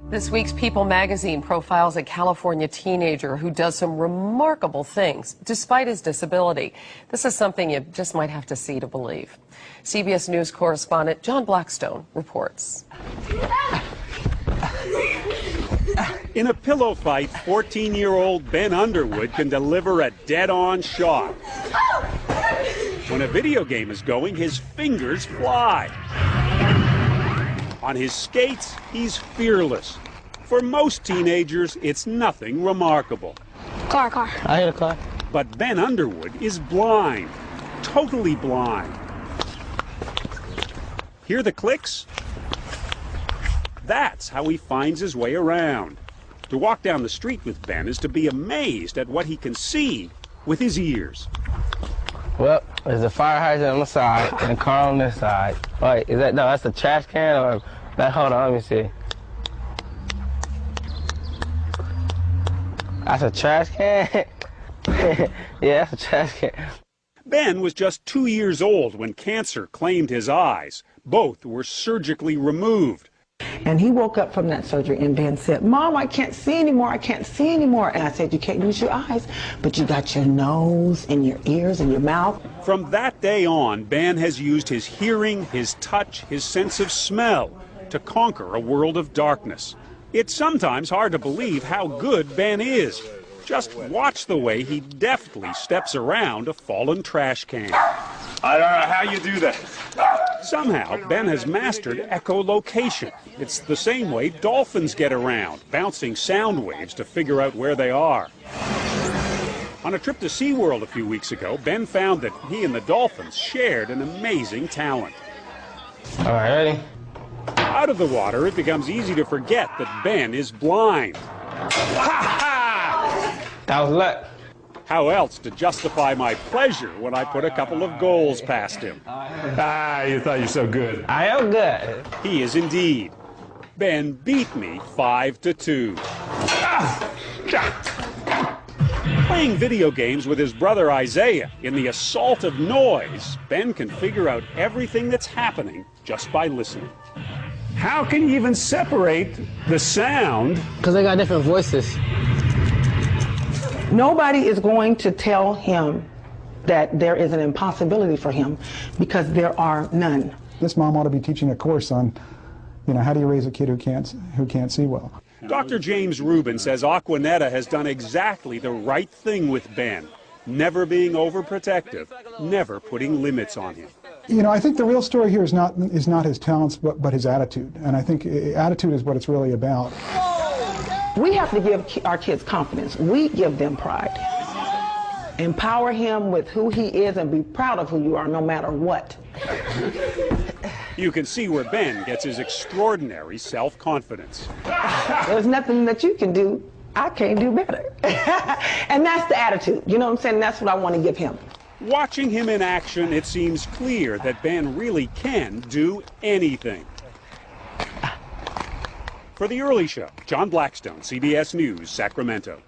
This week's People magazine profiles a California teenager who does some remarkable things despite his disability. This is something you just might have to see to believe. CBS News correspondent John Blackstone reports. In a pillow fight, 14-year-old Ben Underwood can deliver a dead-on shot. When a video game is going, his fingers fly. On his skates, he's fearless. For most teenagers, it's nothing remarkable. Car. I hit a car. But Ben Underwood is blind, totally blind. Hear the clicks? That's how he finds his way around. To walk down the street with Ben is to be amazed at what he can see with his ears. Well, there's a fire hydrant on the side and a car on this side. Wait, is that, no, that's a trash can or that, hold on, let me see. That's a trash can? Yeah, that's a trash can. Ben was just 2 years old when cancer claimed his eyes. Both were surgically removed. And he woke up from that surgery and Ben said, "Mom, I can't see anymore, I can't see anymore." And I said, "You can't use your eyes, but you got your nose and your ears and your mouth." From that day on, Ben has used his hearing, his touch, his sense of smell to conquer a world of darkness. It's sometimes hard to believe how good Ben is. Just watch the way he deftly steps around a fallen trash can. I don't know how you do that. Somehow, Ben has mastered echolocation. It's the same way dolphins get around, bouncing sound waves to figure out where they are. On a trip to SeaWorld a few weeks ago, Ben found that he and the dolphins shared an amazing talent. All right, ready? Out of the water, it becomes easy to forget that Ben is blind. Ha ha! That was luck. How else to justify my pleasure when I put a couple of goals past him? You thought you're so good. I am good. He is indeed. Ben beat me 5-2. Playing video games with his brother Isaiah in the assault of noise, Ben can figure out everything that's happening just by listening. How can you even separate the sound? Because they got different voices. Nobody is going to tell him that there is an impossibility for him because there are none. This mom ought to be teaching a course on, how do you raise a kid who can't see well. Dr. James Rubin says Aquanetta has done exactly the right thing with Ben, never being overprotective, never putting limits on him. I think the real story here is not his talents, but his attitude. And I think attitude is what it's really about. We have to give our kids confidence. We give them pride. Empower him with who he is and be proud of who you are no matter what. You can see where Ben gets his extraordinary self-confidence. There's nothing that you can do I can't do better. And that's the attitude. You know what I'm saying? That's what I want to give him. Watching him in action, it seems clear that Ben really can do anything. For The Early Show, John Blackstone, CBS News, Sacramento.